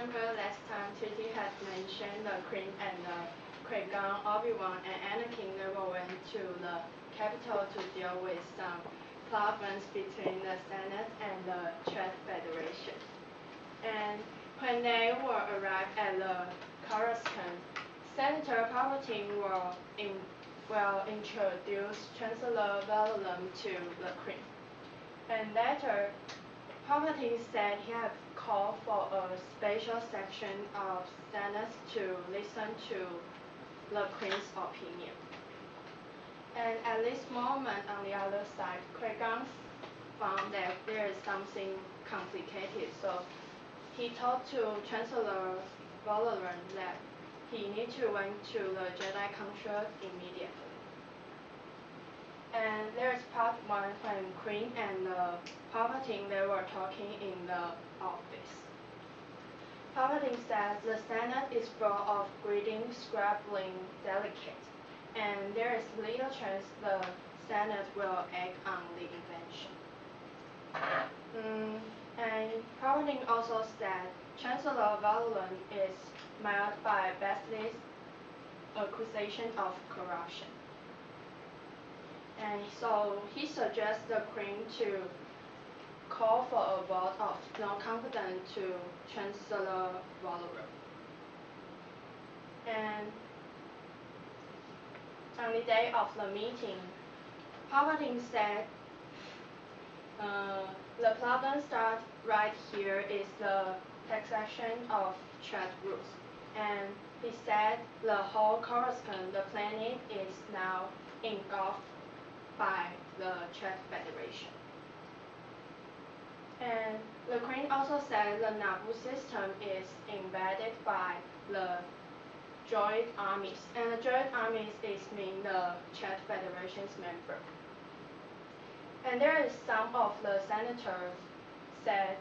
remember last time Titi had mentioned the Queen and the Qui-Gon, Obi-Wan, and Anakin never went to the capital to deal with some problems between the Senate and the Trade Federation. And when they were arrived at the Coruscant, Senator Palpatine will introduce Chancellor Valorum to the Queen. And later, Palpatine said he had called for a special section of Senate to listen to the Queen's opinion. And at this moment, on the other side, Qui-Gon found that there is something complicated, so he told to Chancellor Valorum that he needs to went to the Jedi Council immediately. And there's part one when Queen and Palpatine they were talking in the office. Palpatine says the Senate is full of greeting, scrabbling, delicate, and there is little chance the Senate will act on the invention. And Palpatine also said Chancellor Valorum is mired by Bethany's accusation of corruption. And so he suggests the Queen to call for a vote of no confidence to Chancellor Valorum. And on the day of the meeting, Palpatine said the problem starts right here is the taxation of trade rules. And he said the whole Coruscant, the planet, is now engulfed by the Trade Federation. And the Queen also said the Naboo system is invaded by the droid armies, and the droid armies is mean the Trade Federation's member. And there is some of the senators said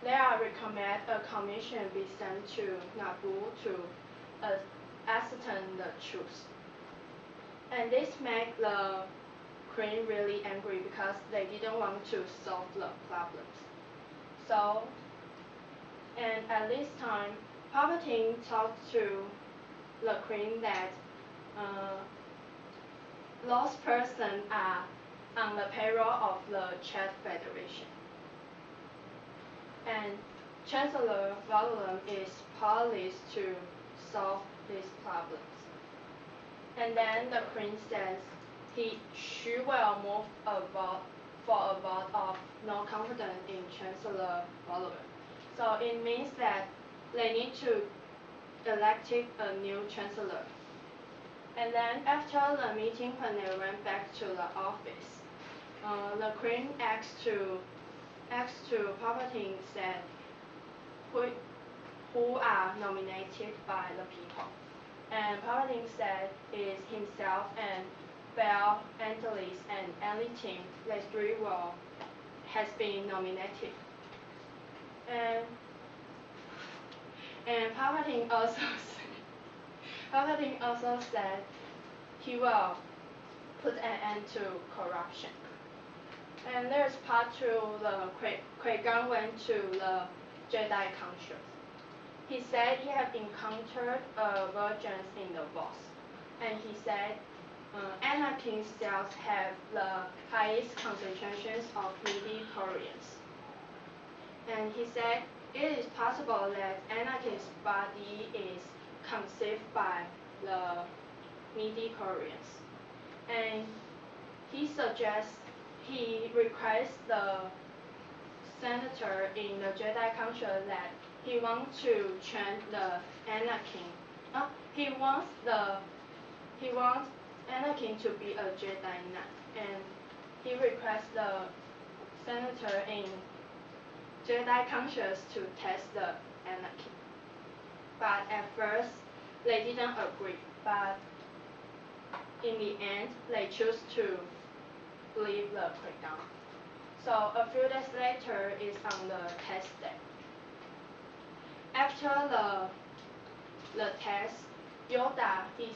they are recommend a commission be sent to Naboo to ascertain the truth. And this make the Queen really angry because they didn't want to solve the problems. So, and at this time, Palpatine talked to the Queen that those persons are on the payroll of the Trade Federation. And Chancellor Valorum is powerless to solve these problems. And then the Queen says she will move for a vote of no confidence in Chancellor Valorum. So it means that they need to elect a new chancellor. And then after the meeting, when they went back to the office, the Queen asked to Palpatine said who are nominated by the people. And Palpatine said is himself and Bell, Angelis, and Anakin, the three has been nominated. And Palpatine also said he will put an end to corruption. And there's part two, the Qui-Gon went to the Jedi Council. He said he had encountered virgins in the boss, and he said Anakin's cells have the highest concentrations of midi-chlorians. And he said it is possible that Anakin's body is conceived by the midi-chlorians. And he requests the senator in the Jedi Council that he wants to train the Anakin. He wants Anakin to be a Jedi Knight, and he requests the senator in Jedi Council to test the Anakin. But at first, they didn't agree. But in the end, they choose to believe the Qui-Gon. So a few days later is on the test day. After the test, Yoda, he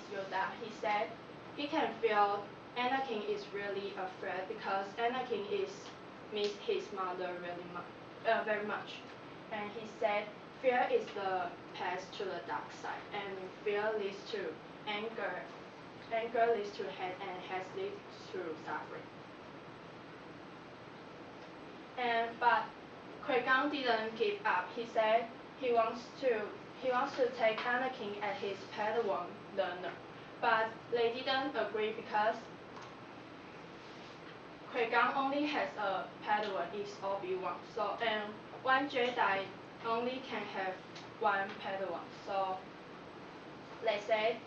said he can feel Anakin is really afraid because Anakin miss his mother very much. And he said fear is the path to the dark side, and fear leads to anger. Anger leads to hate, and hate leads to suffering. But Qui-Gon didn't give up. He said he wants to take Anakin as his Padawan learner, but they didn't agree because Qui-Gon only has a Padawan, is Obi-Wan. So one Jedi only can have one Padawan. So they said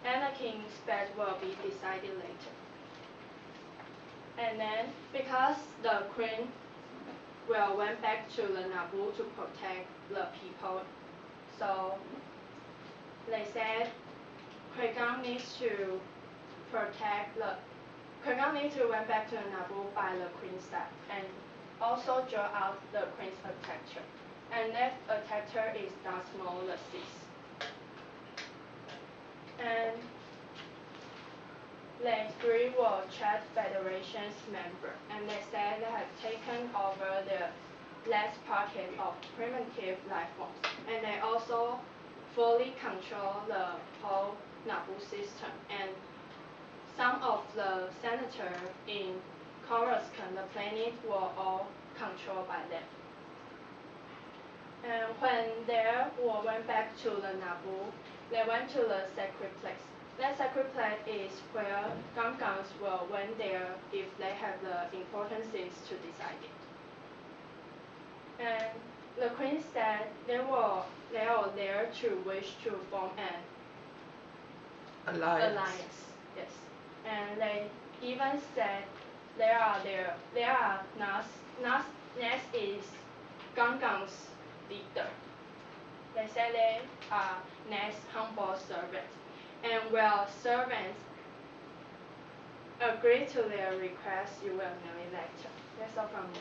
Anakin's fate will be decided later. And then because the Queen went back to the Naboo to protect the people, so they said Qui-Gon needs to went back to the Naboo by the Queen's side and also draw out the Queen's protector. And that protector is Darth Maul the Sixth. And they three were Chat Federation's members, and they said they had taken over the last pocket of primitive life forms, and they also fully control the whole Naboo system. And some of the senators in Coruscant, the planet, were all controlled by them. And when they went back to the Naboo, they went to the sacred place. That sacred place is where Gungans will went there if they have the important things to decide it. And the Queen said they are there to wish to form an alliance. Yes. And they even said Nas is Gungans leader. They said they are Nas humble servants. And will servants agree to their request, you will know it later. That's all from me.